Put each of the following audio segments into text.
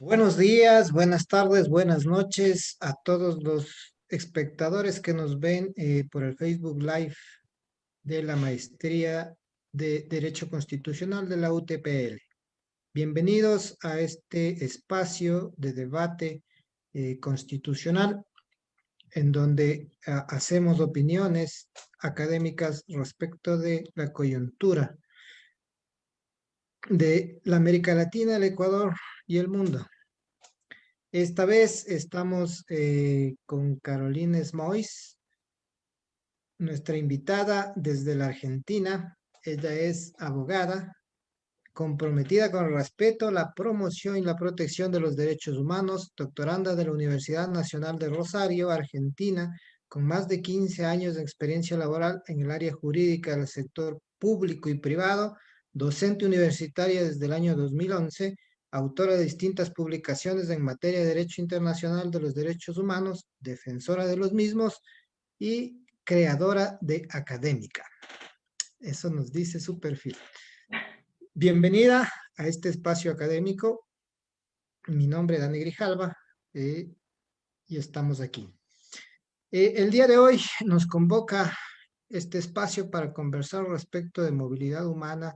Buenos días, buenas tardes, buenas noches a todos los espectadores que nos ven por el Facebook Live de la Maestría de Derecho Constitucional de la UTPL. Bienvenidos a este espacio de debate constitucional en donde hacemos opiniones académicas respecto de la coyuntura de la América Latina, el Ecuador y el mundo. Esta vez estamos con Carolina Smois, nuestra invitada desde la Argentina. Ella es abogada, comprometida con el respeto, la promoción y la protección de los derechos humanos, doctoranda de la Universidad Nacional de Rosario, Argentina, con más de 15 años de experiencia laboral en el área jurídica del sector público y privado, docente universitaria desde el año 2011, autora de distintas publicaciones en materia de derecho internacional de los derechos humanos, defensora de los mismos y creadora de Académica. Eso nos dice su perfil. Bienvenida a este espacio académico. Mi nombre es Dani Grijalva y estamos aquí. El día de hoy nos convoca este espacio para conversar respecto de movilidad humana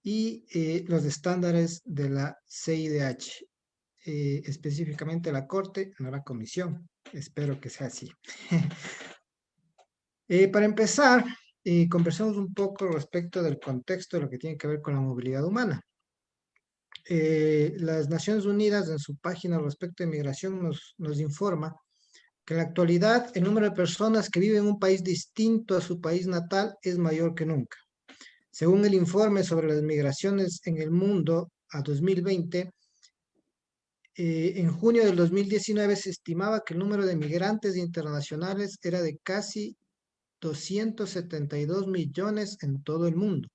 y los estándares de la CIDH, específicamente la Corte, no la Comisión. Espero que sea así. Para empezar, conversamos un poco respecto del contexto de lo que tiene que ver con la movilidad humana. Las Naciones Unidas en su página respecto a inmigración nos informa que en la actualidad el número de personas que viven en un país distinto a su país natal es mayor que nunca. Según el informe sobre las migraciones en el mundo a 2020, en junio del 2019 se estimaba que el número de migrantes internacionales era de casi 272 millones en todo el mundo.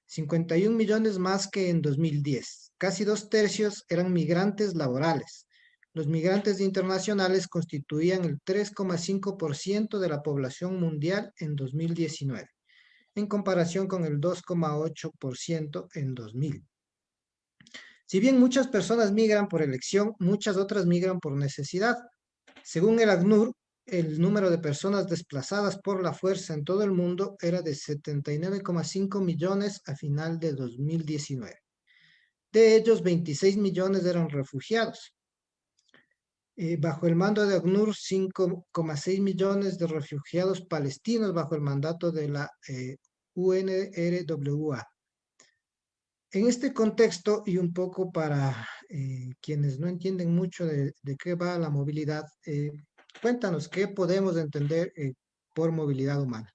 51 millones más que en 2010. Casi 2/3 eran migrantes laborales. Los migrantes internacionales constituían el 3,5% de la población mundial en 2019, en comparación con el 2,8% en 2000. Si bien muchas personas migran por elección, muchas otras migran por necesidad. Según el ACNUR, el número de personas desplazadas por la fuerza en todo el mundo era de 79,5 millones a final de 2019. De ellos, 26 millones eran refugiados. Bajo el mando de ACNUR, 5,6 millones de refugiados palestinos bajo el mandato de la UNRWA. En este contexto, y un poco para quienes no entienden mucho de qué va la movilidad, cuéntanos qué podemos entender por movilidad humana.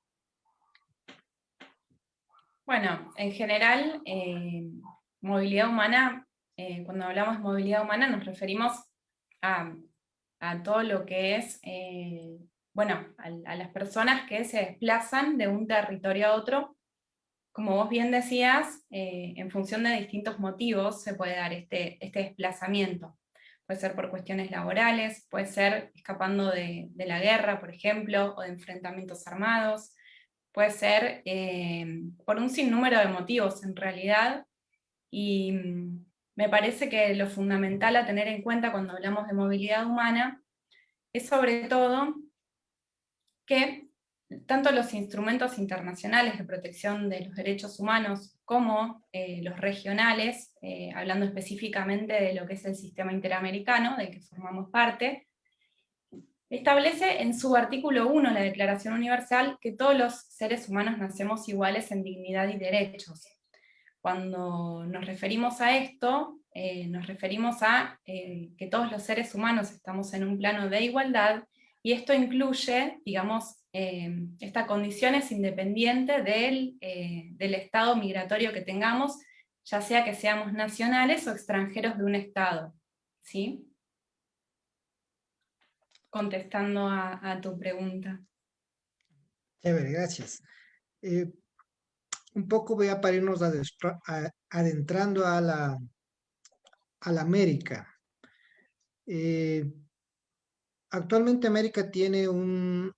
Bueno, en general, movilidad humana, cuando hablamos de movilidad humana nos referimos a, a todo lo que es, a las personas que se desplazan de un territorio a otro. Como vos bien decías, en función de distintos motivos se puede dar este desplazamiento. Puede ser por cuestiones laborales, puede ser escapando de la guerra, por ejemplo, o de enfrentamientos armados, puede ser por un sinnúmero de motivos en realidad, y me parece que lo fundamental a tener en cuenta cuando hablamos de movilidad humana es sobre todo que tanto los instrumentos internacionales de protección de los derechos humanos como los regionales, hablando específicamente de lo que es el sistema interamericano, del que formamos parte, establece en su artículo 1 la Declaración Universal que todos los seres humanos nacemos iguales en dignidad y derechos. Cuando nos referimos a esto, nos referimos a que todos los seres humanos estamos en un plano de igualdad, y esto incluye, digamos, esta condición es independiente del estado migratorio que tengamos, ya sea que seamos nacionales o extranjeros de un estado, ¿sí? Contestando a tu pregunta. Chévere, gracias. Un poco voy a para irnos adentrando a la América. Actualmente América tiene un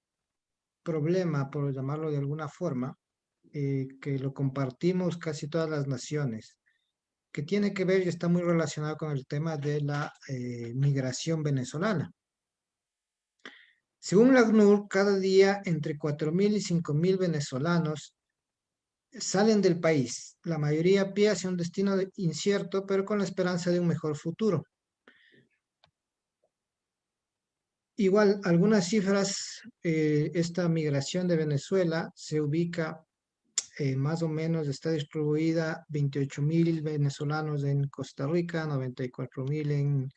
problema, por llamarlo de alguna forma, que lo compartimos casi todas las naciones, que tiene que ver y está muy relacionado con el tema de la migración venezolana. Según la ACNUR, cada día entre 4.000 y 5.000 venezolanos salen del país, la mayoría a pie hacia un destino incierto, pero con la esperanza de un mejor futuro. Igual, algunas cifras, esta migración de Venezuela se ubica más o menos, está distribuida 28.000 venezolanos en Costa Rica, 94.000 en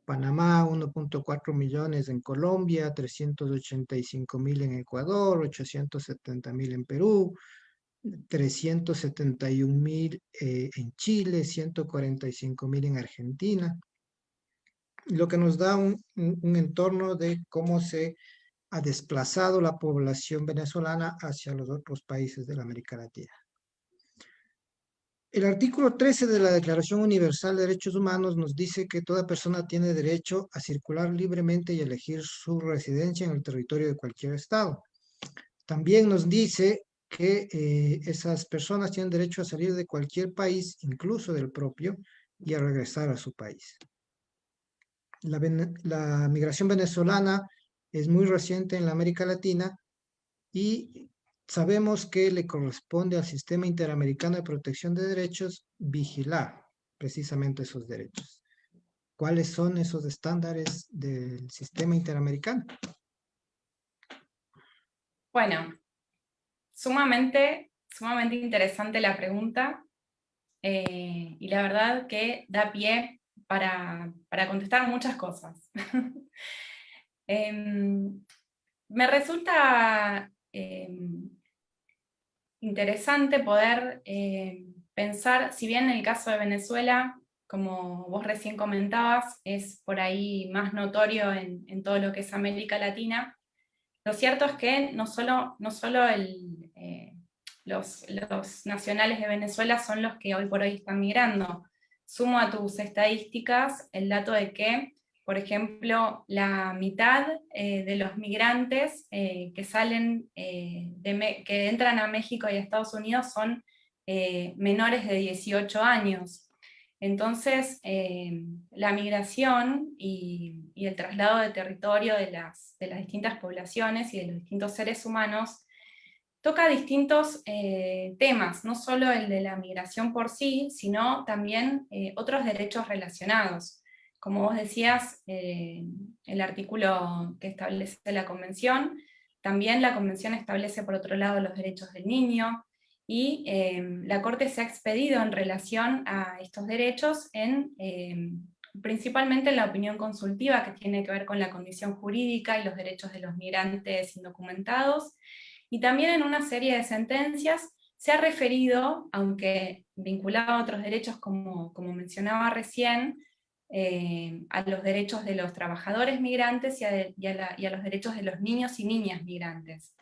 Panamá, 1.4 millones en Colombia, 385.000 en Ecuador, 870.000 en Perú, 371.000 en Chile, 145.000 en Argentina, lo que nos da un entorno de cómo se ha desplazado la población venezolana hacia los otros países de la América Latina. El artículo 13 de la Declaración Universal de Derechos Humanos nos dice que toda persona tiene derecho a circular libremente y elegir su residencia en el territorio de cualquier estado. También nos dice que esas personas tienen derecho a salir de cualquier país, incluso del propio, y a regresar a su país. La migración venezolana es muy reciente en la América Latina y sabemos que le corresponde al Sistema Interamericano de Protección de Derechos vigilar precisamente esos derechos. ¿Cuáles son esos estándares del sistema interamericano? Bueno, sumamente interesante la pregunta, y la verdad que da pie para contestar muchas cosas. Me resulta interesante poder pensar, si bien en el caso de Venezuela, como vos recién comentabas, es por ahí más notorio en todo lo que es América Latina, lo cierto es que no solo los nacionales de Venezuela son los que hoy por hoy están migrando. Sumo a tus estadísticas el dato de que, por ejemplo, la mitad de los migrantes que salen, que entran a México y a Estados Unidos son menores de 18 años. Entonces, la migración y el traslado de territorio de las distintas poblaciones y de los distintos seres humanos toca distintos temas, no solo el de la migración por sí, sino también otros derechos relacionados. Como vos decías, el artículo que establece la Convención, también la Convención establece por otro lado los derechos del niño, y la Corte se ha expedido en relación a estos derechos principalmente en la opinión consultiva, que tiene que ver con la condición jurídica y los derechos de los migrantes indocumentados, y también en una serie de sentencias se ha referido, aunque vinculado a otros derechos como mencionaba recién, a los derechos de los trabajadores migrantes y a los derechos de los niños y niñas migrantes.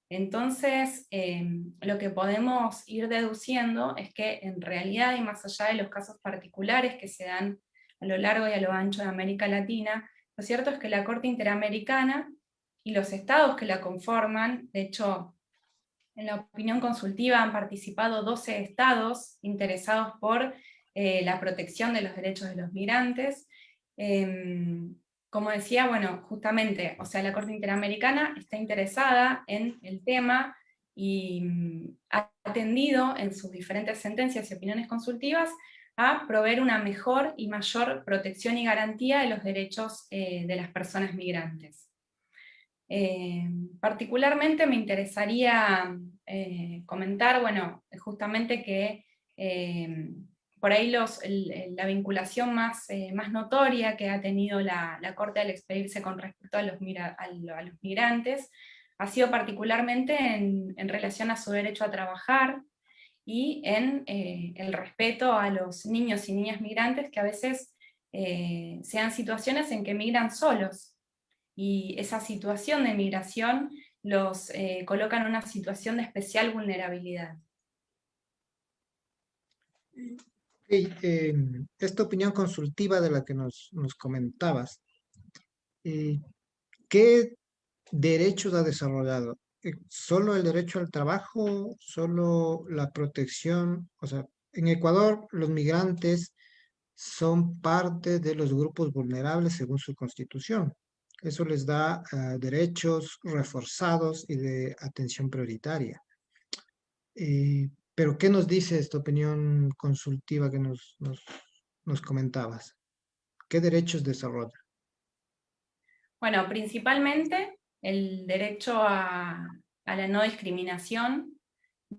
Entonces, lo que podemos ir deduciendo es que en realidad, y más allá de los casos particulares que se dan a lo largo y a lo ancho de América Latina, lo cierto es que la Corte Interamericana y los estados que la conforman, de hecho, en la opinión consultiva han participado 12 estados interesados por la protección de los derechos de los migrantes. Como decía, bueno, justamente, o sea, la Corte Interamericana está interesada en el tema y ha atendido en sus diferentes sentencias y opiniones consultivas a proveer una mejor y mayor protección y garantía de los derechos de las personas migrantes. Particularmente me interesaría comentar, bueno, justamente que por ahí la vinculación más notoria que ha tenido la Corte al expedirse con respecto a los migrantes ha sido particularmente en relación a su derecho a trabajar y en el respeto a los niños y niñas migrantes que a veces sean situaciones en que migran solos, y esa situación de migración los coloca en una situación de especial vulnerabilidad. Esta opinión consultiva de la que nos comentabas, eh, ¿qué derechos ha desarrollado? ¿Solo el derecho al trabajo? ¿Solo la protección? O sea, En Ecuador, los migrantes son parte de los grupos vulnerables según su constitución. Eso les da derechos reforzados y de atención prioritaria. Pero, ¿qué nos dice esta opinión consultiva que nos comentabas? ¿Qué derechos desarrolla? Bueno, principalmente el derecho a la no discriminación,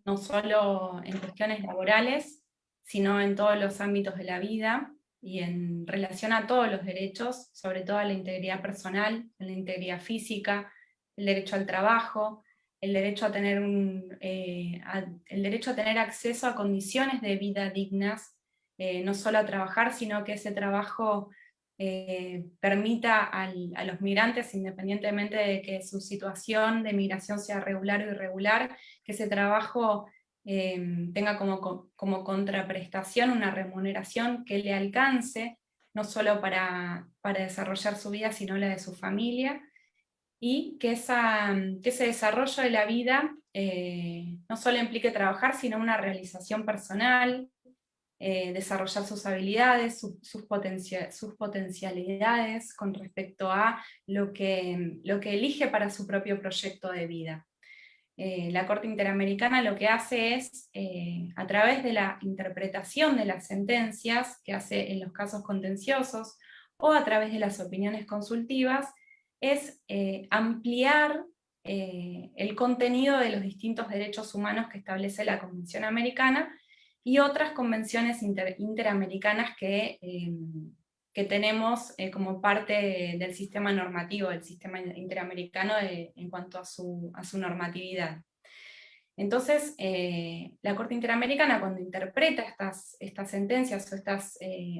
no solo en cuestiones laborales, sino en todos los ámbitos de la vida y en relación a todos los derechos, sobre todo a la integridad personal, a la integridad física, el derecho al trabajo, el derecho a tener, el derecho a tener acceso a condiciones de vida dignas, no solo a trabajar, sino que ese trabajo permita a los migrantes, independientemente de que su situación de migración sea regular o irregular, que ese trabajo tenga como contraprestación una remuneración que le alcance, no solo para desarrollar su vida, sino la de su familia, y que ese desarrollo de la vida no solo implique trabajar, sino una realización personal, desarrollar sus habilidades, sus potencialidades con respecto a lo que elige para su propio proyecto de vida. La Corte Interamericana lo que hace es, a través de la interpretación de las sentencias que hace en los casos contenciosos, o a través de las opiniones consultivas, es ampliar el contenido de los distintos derechos humanos que establece la Convención Americana y otras convenciones interamericanas que tenemos como parte del sistema normativo, del sistema interamericano en cuanto a su normatividad. Entonces, la Corte Interamericana, cuando interpreta estas sentencias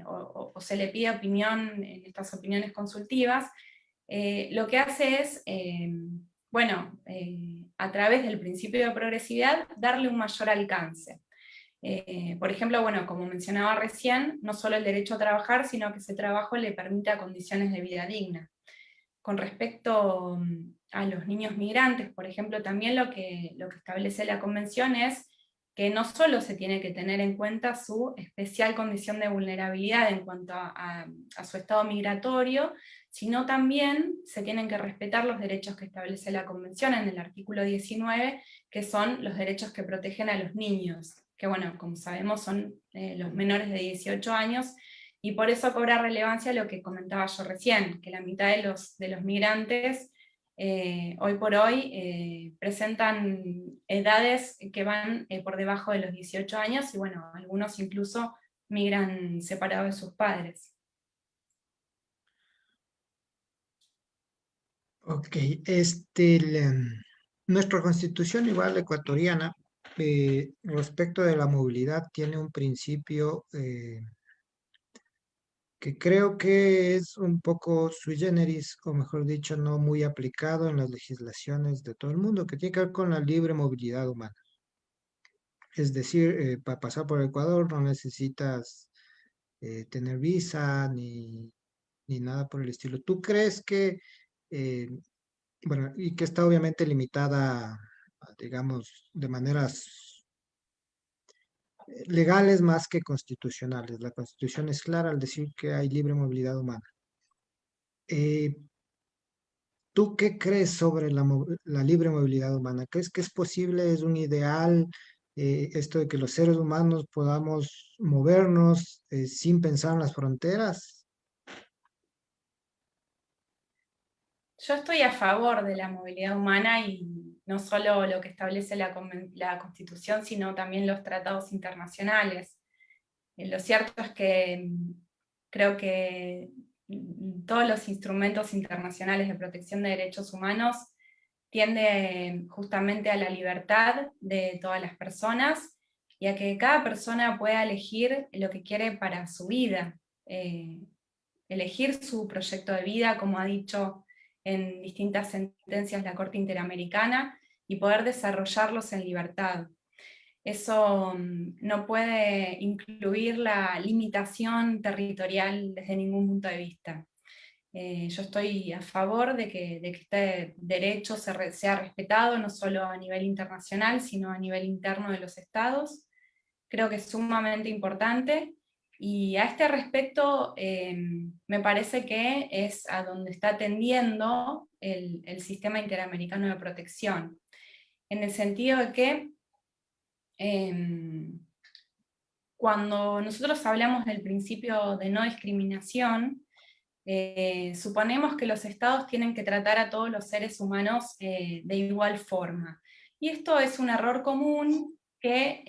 o se le pide opinión en estas opiniones consultivas, lo que hace es, a través del principio de progresividad, darle un mayor alcance. Por ejemplo, bueno, como mencionaba recién, no solo el derecho a trabajar, sino que ese trabajo le permita condiciones de vida digna. Con respecto a los niños migrantes, por ejemplo, también lo que establece la Convención es que no solo se tiene que tener en cuenta su especial condición de vulnerabilidad en cuanto a su estado migratorio, sino también se tienen que respetar los derechos que establece la Convención en el artículo 19, que son los derechos que protegen a los niños, que bueno, como sabemos son los menores de 18 años, y por eso cobra relevancia lo que comentaba yo recién, que la mitad de los migrantes hoy por hoy presentan edades que van por debajo de los 18 años, y bueno, algunos incluso migran separados de sus padres. Ok, nuestra constitución igual ecuatoriana, respecto de la movilidad, tiene un principio que creo que es un poco sui generis, o mejor dicho, no muy aplicado en las legislaciones de todo el mundo, que tiene que ver con la libre movilidad humana. Es decir, para pasar por Ecuador no necesitas tener visa ni nada por el estilo. ¿Tú crees que, eh, bueno, y que está obviamente limitada, digamos, de maneras legales más que constitucionales? La Constitución es clara al decir que hay libre movilidad humana. Eh, ¿Tú qué crees sobre la libre movilidad humana? ¿Crees que es posible, es un ideal, esto de que los seres humanos podamos movernos sin pensar en las fronteras? Yo estoy a favor de la movilidad humana, y no solo lo que establece la Constitución, sino también los tratados internacionales. Lo cierto es que creo que todos los instrumentos internacionales de protección de derechos humanos tienden justamente a la libertad de todas las personas y a que cada persona pueda elegir lo que quiere para su vida, elegir su proyecto de vida, como ha dicho en distintas sentencias la Corte Interamericana, y poder desarrollarlos en libertad. Eso no puede incluir la limitación territorial desde ningún punto de vista. Yo estoy a favor de que este derecho sea respetado, no solo a nivel internacional, sino a nivel interno de los estados. creo que es sumamente importante, y a este respecto me parece que es a donde está tendiendo el sistema interamericano de protección, en el sentido de que cuando nosotros hablamos del principio de no discriminación, suponemos que los estados tienen que tratar a todos los seres humanos de igual forma. Y esto es un error común que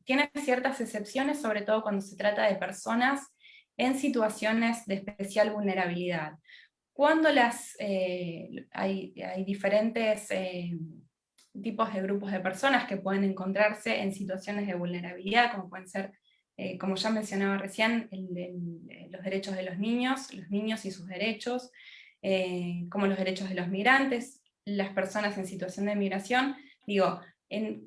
tiene ciertas excepciones, sobre todo cuando se trata de personas en situaciones de especial vulnerabilidad. Cuando hay diferentes tipos de grupos de personas que pueden encontrarse en situaciones de vulnerabilidad, como pueden ser, como ya mencionaba recién, los derechos de los niños y sus derechos, como los derechos de los migrantes, las personas en situación de migración. Digo,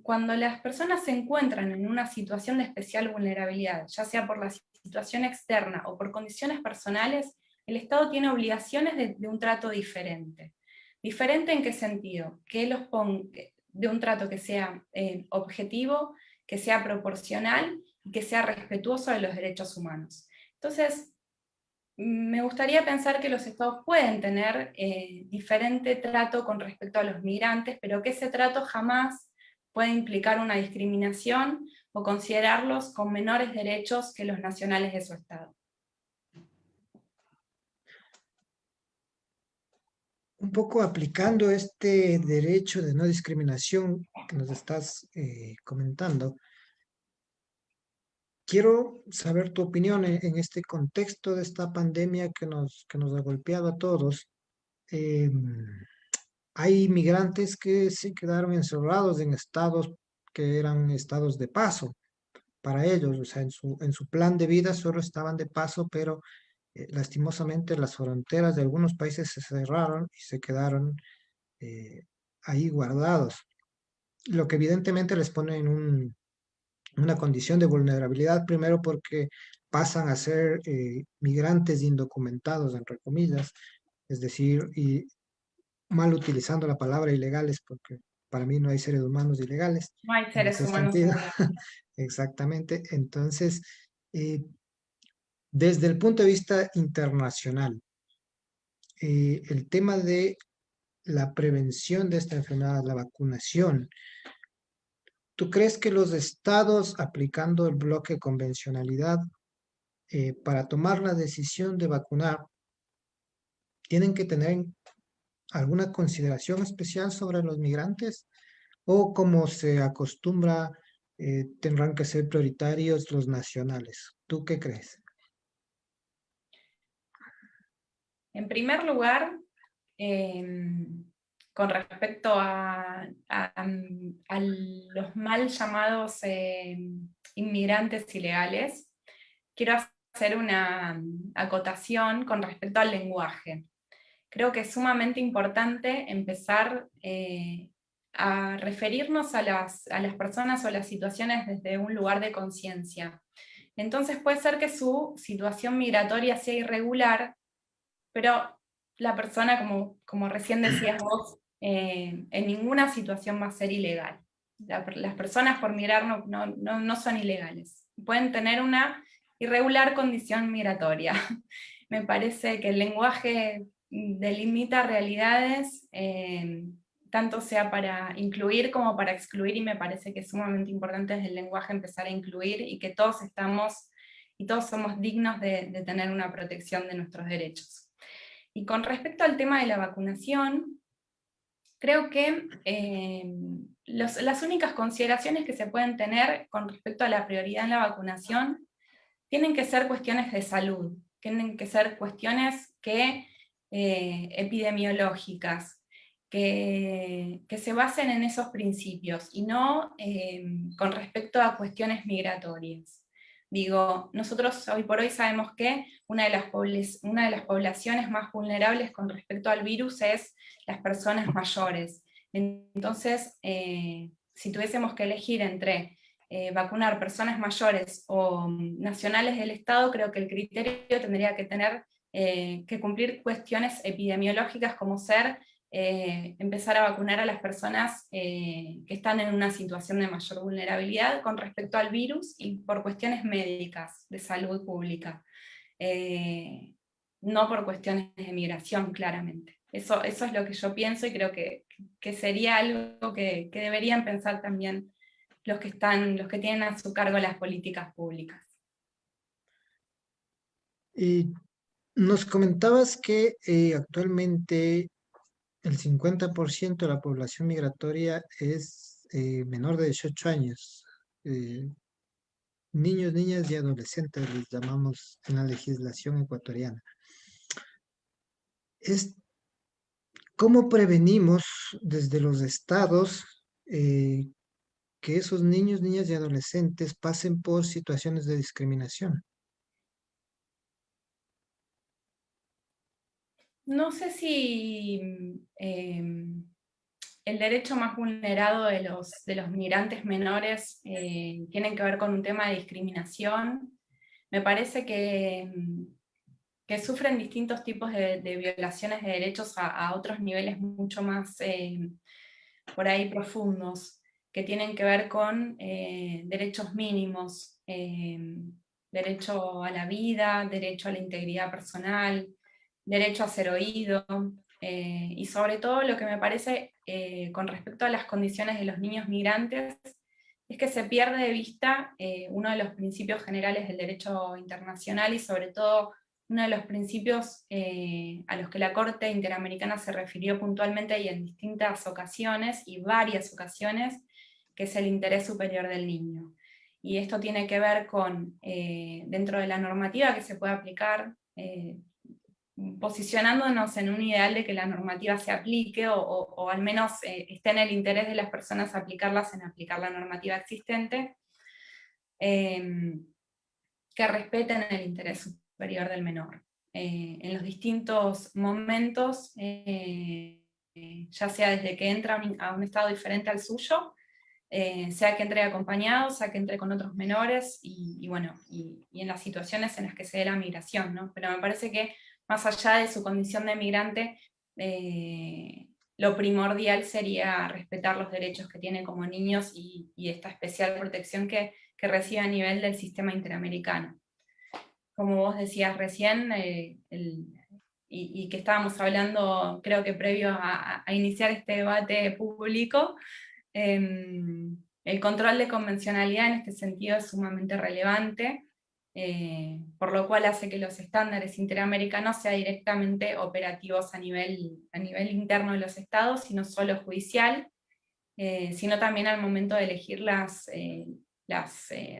cuando las personas se encuentran en una situación de especial vulnerabilidad, ya sea por la situación externa o por condiciones personales, el Estado tiene obligaciones de un trato diferente. ¿Diferente en qué sentido? Que los de un trato que sea objetivo, que sea proporcional y que sea respetuoso de los derechos humanos. Entonces, me gustaría pensar que los estados pueden tener diferente trato con respecto a los migrantes, pero que ese trato jamás puede implicar una discriminación o considerarlos con menores derechos que los nacionales de su estado. Un poco aplicando este derecho de no discriminación que nos estás comentando, quiero saber tu opinión en este contexto de esta pandemia que nos ha golpeado a todos. Eh, Hay migrantes que se quedaron encerrados en estados que eran estados de paso para ellos, o sea, en su plan de vida solo estaban de paso, pero lastimosamente las fronteras de algunos países se cerraron y se quedaron eh, ahí guardados, lo que evidentemente les pone en una condición de vulnerabilidad, primero porque pasan a ser migrantes indocumentados, entre comillas, es decir, y mal utilizando la palabra ilegales, porque para mí no hay seres humanos ilegales No hay en seres ese humanos sentido. ilegales. Exactamente. Entonces, eh, desde el punto de vista internacional, el tema de la prevención de esta enfermedad, la vacunación, ¿tú crees que los estados aplicando el bloque de convencionalidad para tomar la decisión de vacunar tienen que tener alguna consideración especial sobre los migrantes? ¿O como se acostumbra, tendrán que ser prioritarios los nacionales? ¿Tú qué crees? En primer lugar, con respecto a los mal llamados inmigrantes ilegales, quiero hacer una acotación con respecto al lenguaje. Creo que es sumamente importante empezar a referirnos a las personas o las situaciones desde un lugar de conciencia. Entonces puede ser que su situación migratoria sea irregular, pero la persona, como recién decías vos, en ninguna situación va a ser ilegal. Las personas por migrar no son ilegales. Pueden tener una irregular condición migratoria. Me parece que el lenguaje delimita realidades, tanto sea para incluir como para excluir, y me parece que es sumamente importante desde el lenguaje empezar a incluir, y que todos estamos y todos somos dignos de tener una protección de nuestros derechos. Y con respecto al tema de la vacunación, creo que las únicas consideraciones que se pueden tener con respecto a la prioridad en la vacunación tienen que ser cuestiones de salud, tienen que ser cuestiones epidemiológicas, que se basen en esos principios, y no con respecto a cuestiones migratorias. Digo, nosotros hoy por hoy sabemos que una de las poblaciones más vulnerables con respecto al virus es las personas mayores. Entonces, si tuviésemos que elegir entre vacunar personas mayores o nacionales del Estado, creo que el criterio tendría que tener que cumplir cuestiones epidemiológicas, como ser empezar a vacunar a las personas que están en una situación de mayor vulnerabilidad con respecto al virus y por cuestiones médicas, de salud pública. No por cuestiones de migración, claramente. Eso es lo que yo pienso y creo que sería algo que deberían pensar también los que tienen a su cargo las políticas públicas. Y nos comentabas que actualmente el 50% de la población migratoria es menor de 18 años. Eh, Niños, niñas y adolescentes les llamamos en la legislación ecuatoriana. Es, ¿Cómo prevenimos desde los estados que esos niños, niñas y adolescentes pasen por situaciones de discriminación? No sé si el derecho más vulnerado de los migrantes menores tiene que ver con un tema de discriminación. Me parece que sufren distintos tipos de violaciones de derechos a otros niveles mucho más por ahí profundos, que tienen que ver con derechos mínimos, derecho a la vida, derecho a la integridad personal, derecho a ser oído, y sobre todo lo que me parece con respecto a las condiciones de los niños migrantes es que se pierde de vista uno de los principios generales del derecho internacional y sobre todo uno de los principios a los que la Corte Interamericana se refirió puntualmente y en distintas ocasiones, y varias ocasiones, que es el interés superior del niño. Y esto tiene que ver con, dentro de la normativa que se puede aplicar, posicionándonos en un ideal de que la normativa se aplique o al menos esté en el interés de las personas aplicarlas en aplicar la normativa existente, que respeten el interés superior del menor. En los distintos momentos, ya sea desde que entra a un estado diferente al suyo, sea que entre acompañado, sea que entre con otros menores, bueno, y en las situaciones en las que se dé la migración, ¿no? Pero me parece que más allá de su condición de migrante, lo primordial sería respetar los derechos que tiene como niños y esta especial protección que recibe a nivel del sistema interamericano. Como vos decías recién, y que estábamos hablando, creo que previo a iniciar este debate público, el control de convencionalidad en este sentido es sumamente relevante, por lo cual hace que los estándares interamericanos sean directamente operativos a nivel interno de los estados, y no solo judicial, sino también al momento de elegir las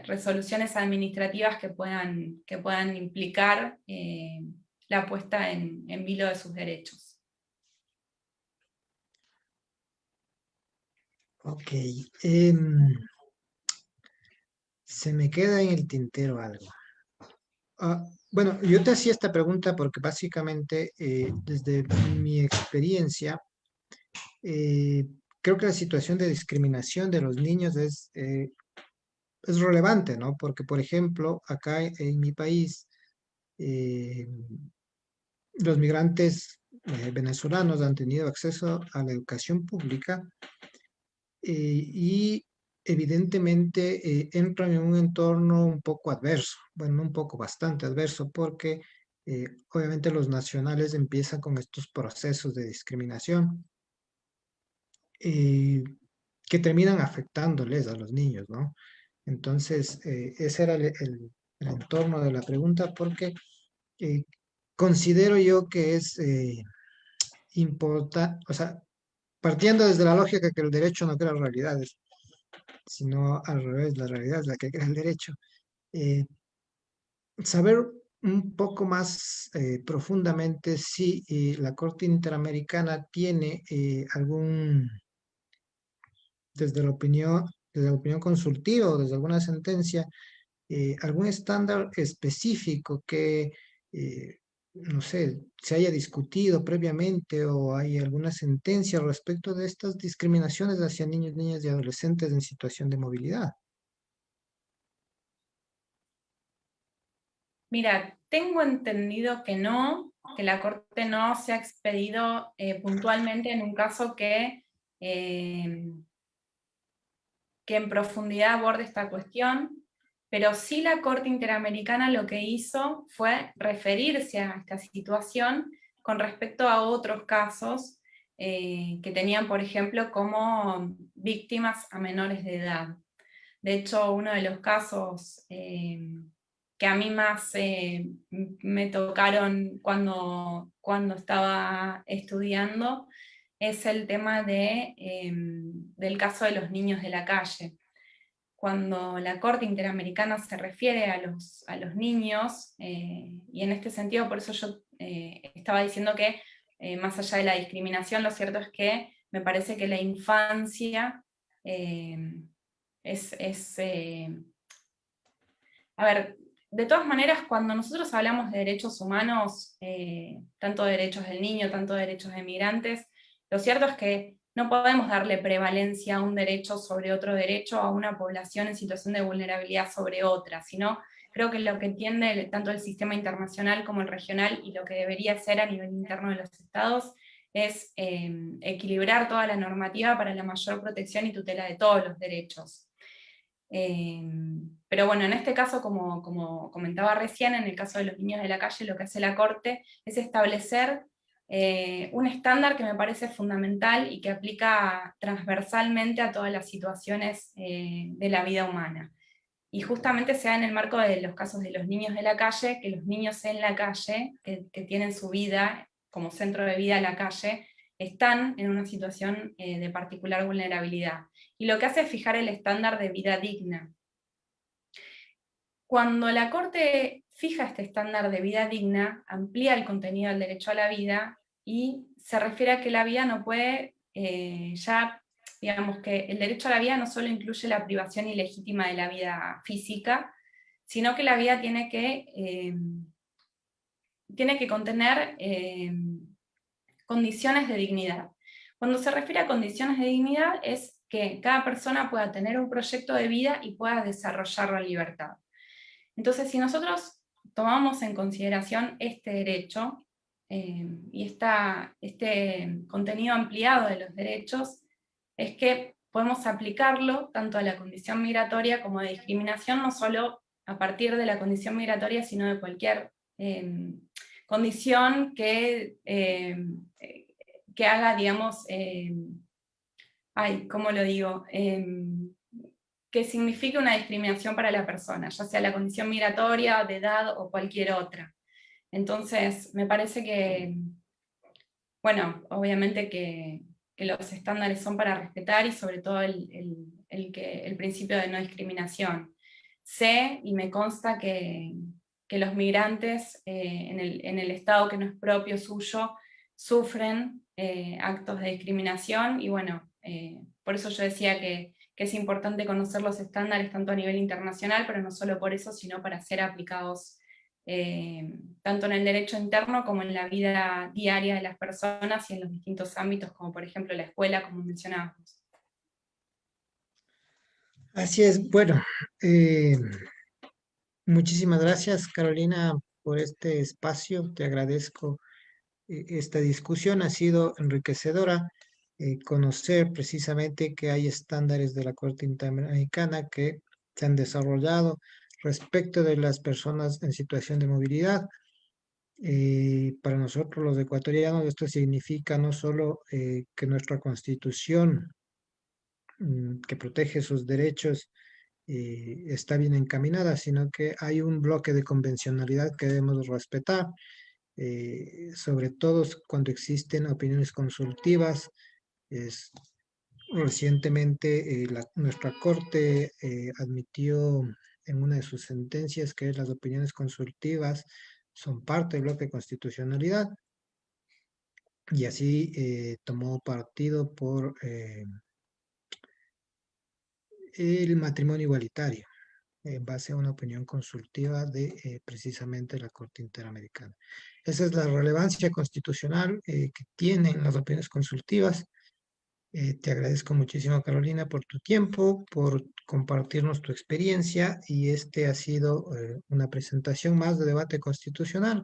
resoluciones administrativas que puedan implicar la puesta en vilo de sus derechos. Ok. Se me queda en el tintero algo. Bueno, yo te hacía esta pregunta porque básicamente desde mi experiencia, eh, creo que la situación de discriminación de los niños es relevante, ¿no? Porque, por ejemplo, acá en mi país, eh, los migrantes venezolanos han tenido acceso a la educación pública y evidentemente entran en un entorno un poco adverso, bueno, un poco bastante adverso, porque obviamente los nacionales empiezan con estos procesos de discriminación eh, que terminan afectándoles a los niños, ¿no? Entonces, ese era el entorno de la pregunta, porque eh, considero yo que es importante, o sea, partiendo desde la lógica que el derecho no crea realidades, sino al revés, la realidad es la que crea el derecho. Eh, Saber un poco más profundamente si la Corte Interamericana tiene desde la opinión consultiva o desde alguna sentencia, algún estándar específico que, no sé, se haya discutido previamente o hay alguna sentencia respecto de estas discriminaciones hacia niños, niñas y adolescentes en situación de movilidad. Mira, tengo entendido que no, que la Corte no se ha expedido puntualmente en un caso que en profundidad aborde esta cuestión, pero sí la Corte Interamericana lo que hizo fue referirse a esta situación con respecto a otros casos que tenían, por ejemplo, como víctimas a menores de edad. De hecho, uno de los casos que a mí más me tocaron cuando estaba estudiando es el tema del caso de los niños de la calle. Cuando la Corte Interamericana se refiere a los niños, y en este sentido, por eso yo estaba diciendo que más allá de la discriminación, lo cierto es que me parece que la infancia a ver, de todas maneras, cuando nosotros hablamos de derechos humanos, tanto derechos del niño, tanto derechos de migrantes, lo cierto es que no podemos darle prevalencia a un derecho sobre otro derecho, a una población en situación de vulnerabilidad sobre otra, sino creo que lo que entiende tanto el sistema internacional como el regional y lo que debería ser a nivel interno de los estados es equilibrar toda la normativa para la mayor protección y tutela de todos los derechos. Pero bueno, en este caso, como comentaba recién, en el caso de los niños de la calle, lo que hace la Corte es establecer un estándar que me parece fundamental y que aplica transversalmente a todas las situaciones de la vida humana. Y justamente se da en el marco de los casos de los niños de la calle, que los niños en la calle, que tienen su vida como centro de vida en la calle, están en una situación de particular vulnerabilidad. Y lo que hace es fijar el estándar de vida digna. Cuando la Corte fija este estándar de vida digna, amplía el contenido del derecho a la vida y se refiere a que la vida no puede digamos que el derecho a la vida no solo incluye la privación ilegítima de la vida física, sino que la vida tiene que contener condiciones de dignidad. Cuando se refiere a condiciones de dignidad es que cada persona pueda tener un proyecto de vida y pueda desarrollarlo en libertad. Entonces, si nosotros tomamos en consideración este derecho y este contenido ampliado de los derechos, es que podemos aplicarlo tanto a la condición migratoria como de discriminación, no solo a partir de la condición migratoria, sino de cualquier condición que haga, digamos, ¿cómo lo digo? Que signifique una discriminación para la persona, ya sea la condición migratoria, de edad o cualquier otra. Entonces, me parece que, bueno, obviamente que los estándares son para respetar y sobre todo el principio de no discriminación. Sé y me consta que los migrantes en el estado que no es propio suyo sufren actos de discriminación y bueno, por eso yo decía que es importante conocer los estándares tanto a nivel internacional, pero no solo por eso, sino para ser aplicados tanto en el derecho interno como en la vida diaria de las personas y en los distintos ámbitos, como por ejemplo la escuela, como mencionábamos. Así es. Bueno, eh, muchísimas gracias, Carolina, por este espacio. Te agradezco. Esta discusión ha sido enriquecedora. Conocer precisamente que hay estándares de la Corte Interamericana que se han desarrollado respecto de las personas en situación de movilidad. Para nosotros los ecuatorianos esto significa no solo que nuestra Constitución, que protege sus derechos, está bien encaminada, sino que hay un bloque de convencionalidad que debemos respetar, sobre todo cuando existen opiniones consultivas. Es, Recientemente nuestra Corte admitió en una de sus sentencias que las opiniones consultivas son parte del bloque de constitucionalidad y así tomó partido por el matrimonio igualitario en base a una opinión consultiva de precisamente la Corte Interamericana. Esa es la relevancia constitucional que tienen las opiniones consultivas. Te agradezco muchísimo, Carolina, por tu tiempo, por compartirnos tu experiencia y este ha sido una presentación más de debate constitucional.